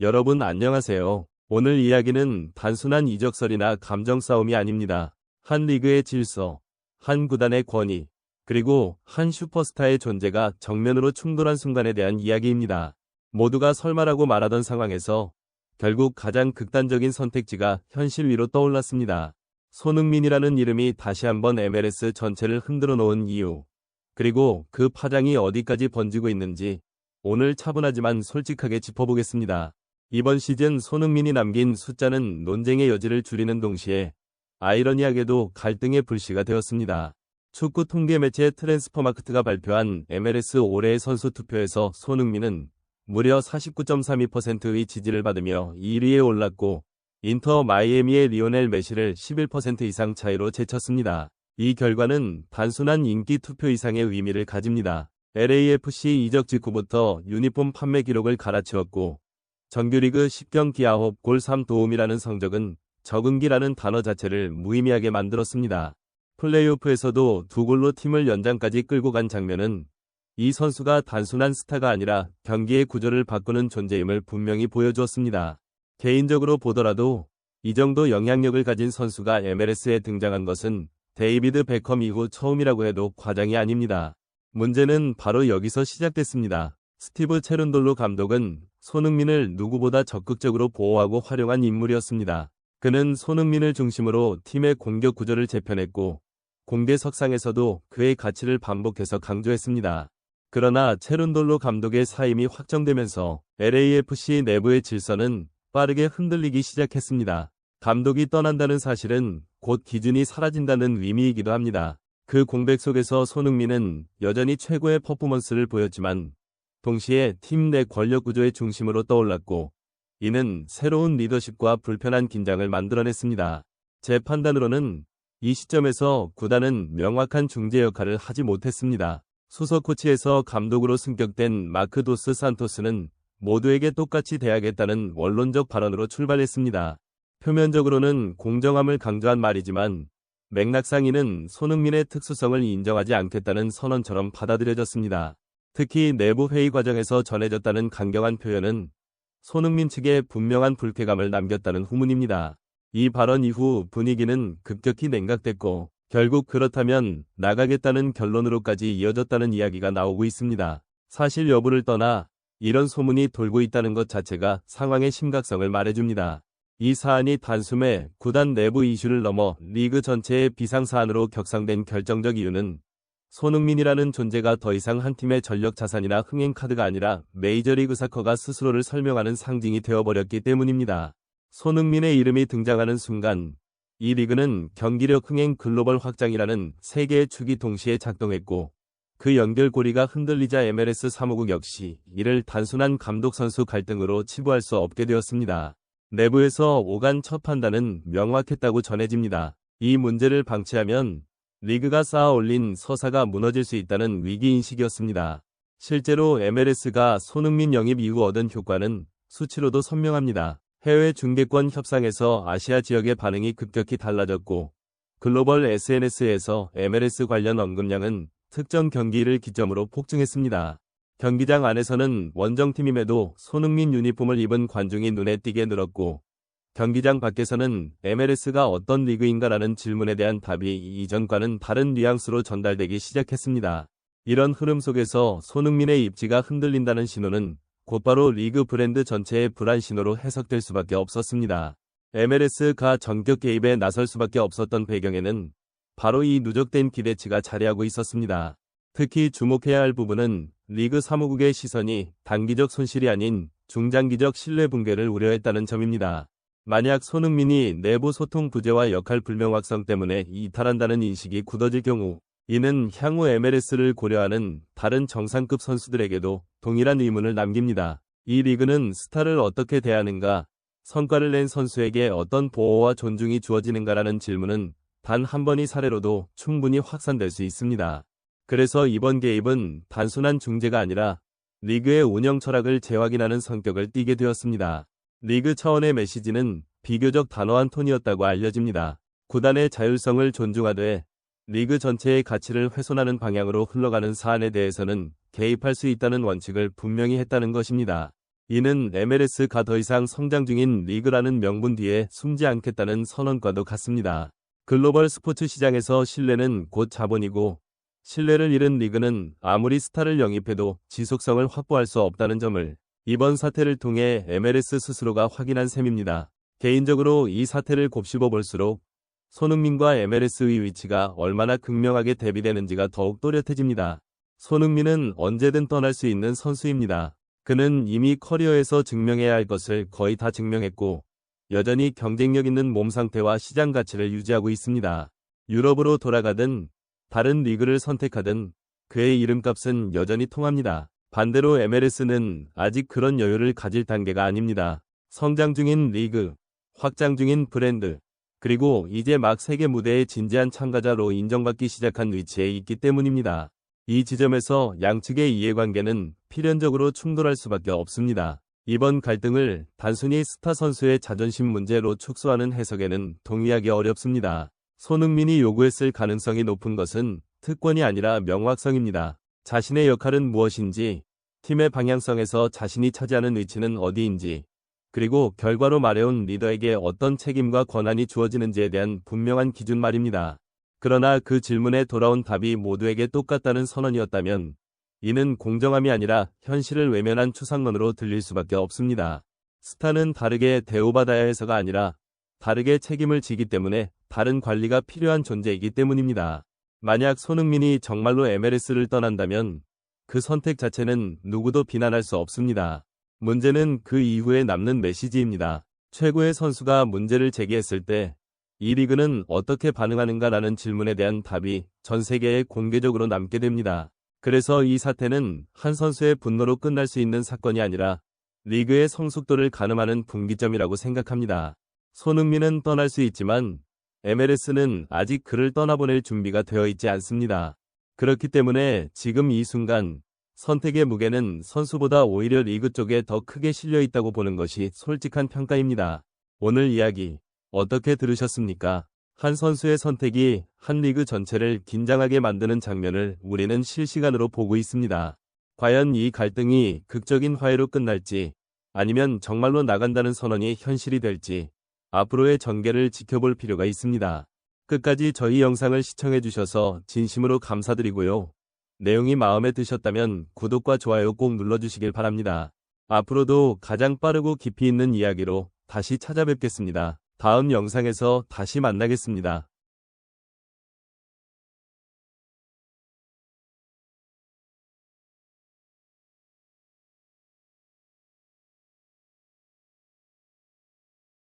여러분 안녕하세요. 오늘 이야기는 단순한 이적설이나 감정 싸움이 아닙니다. 한 리그의 질서, 한 구단의 권위, 그리고 한 슈퍼스타의 존재가 정면으로 충돌한 순간에 대한 이야기입니다. 모두가 설마라고 말하던 상황에서 결국 가장 극단적인 선택지가 현실 위로 떠올랐습니다. 손흥민이라는 이름이 다시 한번 MLS 전체를 흔들어 놓은 이유, 그리고 그 파장이 어디까지 번지고 있는지 오늘 차분하지만 솔직하게 짚어보겠습니다. 이번 시즌 손흥민이 남긴 숫자는 논쟁의 여지를 줄이는 동시에 아이러니하게도 갈등의 불씨가 되었습니다. 축구 통계 매체 트랜스퍼마크트가 발표한 MLS 올해의 선수 투표에서 손흥민은 무려 49.32%의 지지를 받으며 1위에 올랐고 인터 마이애미의 리오넬 메시를 11% 이상 차이로 제쳤습니다. 이 결과는 단순한 인기 투표 이상의 의미를 가집니다. LAFC 이적 직후부터 유니폼 판매 기록을 갈아치웠고 정규리그 10경기 9골 3도움이라는 성적은 적응기라는 단어 자체를 무의미하게 만들었습니다. 플레이오프에서도 2골로 팀을 연장까지 끌고 간 장면은 이 선수가 단순한 스타가 아니라 경기의 구조를 바꾸는 존재임을 분명히 보여주었습니다. 개인적으로 보더라도 이 정도 영향력을 가진 선수가 MLS에 등장한 것은 데이비드 베컴 이후 처음이라고 해도 과장이 아닙니다. 문제는 바로 여기서 시작됐습니다. 스티브 체룬돌로 감독은 손흥민을 누구보다 적극적으로 보호하고 활용한 인물이었습니다. 그는 손흥민을 중심으로 팀의 공격 구조를 재편했고 공개석상에서도 그의 가치를 반복해서 강조했습니다. 그러나 체룬돌로 감독의 사임이 확정되면서 LAFC 내부의 질서는 빠르게 흔들리기 시작했습니다. 감독이 떠난다는 사실은 곧 기준이 사라진다는 의미이기도 합니다. 그 공백 속에서 손흥민은 여전히 최고의 퍼포먼스를 보였지만 동시에 팀 내 권력 구조의 중심으로 떠올랐고 이는 새로운 리더십과 불편한 긴장을 만들어냈습니다. 제 판단으로는 이 시점에서 구단은 명확한 중재 역할을 하지 못했습니다. 수석 코치에서 감독으로 승격된 마크 도스 산토스는 모두에게 똑같이 대하겠다는 원론적 발언으로 출발했습니다. 표면적으로는 공정함을 강조한 말이지만 맥락상 이는 손흥민의 특수성을 인정하지 않겠다는 선언처럼 받아들여졌습니다. 특히 내부 회의 과정에서 전해졌다는 강경한 표현은 손흥민 측에 분명한 불쾌감을 남겼다는 후문입니다. 이 발언 이후 분위기는 급격히 냉각됐고 결국 그렇다면 나가겠다는 결론으로까지 이어졌다는 이야기가 나오고 있습니다. 사실 여부를 떠나 이런 소문이 돌고 있다는 것 자체가 상황의 심각성을 말해줍니다. 이 사안이 단숨에 구단 내부 이슈를 넘어 리그 전체의 비상사안으로 격상된 결정적 이유는 손흥민이라는 존재가 더 이상 한 팀의 전력 자산이나 흥행 카드가 아니라 메이저리그 사커가 스스로를 설명하는 상징이 되어버렸기 때문입니다. 손흥민의 이름이 등장하는 순간 이 리그는 경기력 흥행 글로벌 확장이라는 세 개의 축이 동시에 작동했고 그 연결고리가 흔들리자 MLS 사무국 역시 이를 단순한 감독-선수 갈등으로 치부할 수 없게 되었습니다. 내부에서 오간 첫 판단은 명확했다고 전해집니다. 이 문제를 방치하면 리그가 쌓아 올린 서사가 무너질 수 있다는 위기인식이었습니다. 실제로 MLS가 손흥민 영입 이후 얻은 효과는 수치로도 선명합니다. 해외 중계권 협상에서 아시아 지역의 반응이 급격히 달라졌고 글로벌 SNS에서 MLS 관련 언급량은 특정 경기를 기점으로 폭증했습니다. 경기장 안에서는 원정팀임에도 손흥민 유니폼을 입은 관중이 눈에 띄게 늘었고 경기장 밖에서는 MLS가 어떤 리그인가라는 질문에 대한 답이 이전과는 다른 뉘앙스로 전달되기 시작했습니다. 이런 흐름 속에서 손흥민의 입지가 흔들린다는 신호는 곧바로 리그 브랜드 전체의 불안 신호로 해석될 수밖에 없었습니다. MLS가 전격 개입에 나설 수밖에 없었던 배경에는 바로 이 누적된 기대치가 자리하고 있었습니다. 특히 주목해야 할 부분은 리그 사무국의 시선이 단기적 손실이 아닌 중장기적 신뢰 붕괴를 우려했다는 점입니다. 만약 손흥민이 내부 소통 부재와 역할 불명확성 때문에 이탈한다는 인식이 굳어질 경우 이는 향후 MLS를 고려하는 다른 정상급 선수들에게도 동일한 의문을 남깁니다. 이 리그는 스타를 어떻게 대하는가, 성과를 낸 선수에게 어떤 보호와 존중이 주어지는가라는 질문은 단 한 번의 사례로도 충분히 확산될 수 있습니다. 그래서 이번 개입은 단순한 중재가 아니라 리그의 운영 철학을 재확인하는 성격을 띠게 되었습니다. 리그 차원의 메시지는 비교적 단호한 톤이었다고 알려집니다. 구단의 자율성을 존중하되 리그 전체의 가치를 훼손하는 방향으로 흘러가는 사안에 대해서는 개입할 수 있다는 원칙을 분명히 했다는 것입니다. 이는 MLS가 더 이상 성장 중인 리그라는 명분 뒤에 숨지 않겠다는 선언과도 같습니다. 글로벌 스포츠 시장에서 신뢰는 곧 자본이고 신뢰를 잃은 리그는 아무리 스타를 영입해도 지속성을 확보할 수 없다는 점을 이번 사태를 통해 MLS 스스로가 확인한 셈입니다. 개인적으로 이 사태를 곱씹어 볼수록 손흥민과 MLS의 위치가 얼마나 극명하게 대비되는지가 더욱 또렷해집니다. 손흥민은 언제든 떠날 수 있는 선수입니다. 그는 이미 커리어에서 증명해야 할 것을 거의 다 증명했고 여전히 경쟁력 있는 몸 상태와 시장 가치를 유지하고 있습니다. 유럽으로 돌아가든 다른 리그를 선택하든 그의 이름값은 여전히 통합니다. 반대로 MLS는 아직 그런 여유를 가질 단계가 아닙니다. 성장 중인 리그, 확장 중인 브랜드, 그리고 이제 막 세계 무대의 진지한 참가자로 인정받기 시작한 위치에 있기 때문입니다. 이 지점에서 양측의 이해관계는 필연적으로 충돌할 수밖에 없습니다. 이번 갈등을 단순히 스타 선수의 자존심 문제로 축소하는 해석에는 동의하기 어렵습니다. 손흥민이 요구했을 가능성이 높은 것은 특권이 아니라 명확성입니다. 자신의 역할은 무엇인지, 팀의 방향성에서 자신이 차지하는 위치는 어디인지, 그리고 결과로 말해온 리더에게 어떤 책임과 권한이 주어지는지에 대한 분명한 기준 말입니다. 그러나 그 질문에 돌아온 답이 모두에게 똑같다는 선언이었다면 이는 공정함이 아니라 현실을 외면한 추상론으로 들릴 수밖에 없습니다. 스타는 다르게 대우받아야 해서가 아니라 다르게 책임을 지기 때문에 다른 관리가 필요한 존재이기 때문입니다. 만약 손흥민이 정말로 MLS를 떠난다면 그 선택 자체는 누구도 비난할 수 없습니다. 문제는 그 이후에 남는 메시지입니다. 최고의 선수가 문제를 제기했을 때 이 리그는 어떻게 반응하는가라는 질문에 대한 답이 전 세계에 공개적으로 남게 됩니다. 그래서 이 사태는 한 선수의 분노로 끝날 수 있는 사건이 아니라 리그의 성숙도를 가늠하는 분기점이라고 생각합니다. 손흥민은 떠날 수 있지만 MLS는 아직 그를 떠나보낼 준비가 되어 있지 않습니다. 그렇기 때문에 지금 이 순간 선택의 무게는 선수보다 오히려 리그 쪽에 더 크게 실려 있다고 보는 것이 솔직한 평가입니다. 오늘 이야기 어떻게 들으셨습니까? 한 선수의 선택이 한 리그 전체를 긴장하게 만드는 장면을 우리는 실시간으로 보고 있습니다. 과연 이 갈등이 극적인 화해로 끝날지 아니면 정말로 나간다는 선언이 현실이 될지 앞으로의 전개를 지켜볼 필요가 있습니다. 끝까지 저희 영상을 시청해주셔서 진심으로 감사드리고요. 내용이 마음에 드셨다면 구독과 좋아요 꼭 눌러주시길 바랍니다. 앞으로도 가장 빠르고 깊이 있는 이야기로 다시 찾아뵙겠습니다. 다음 영상에서 다시 만나겠습니다.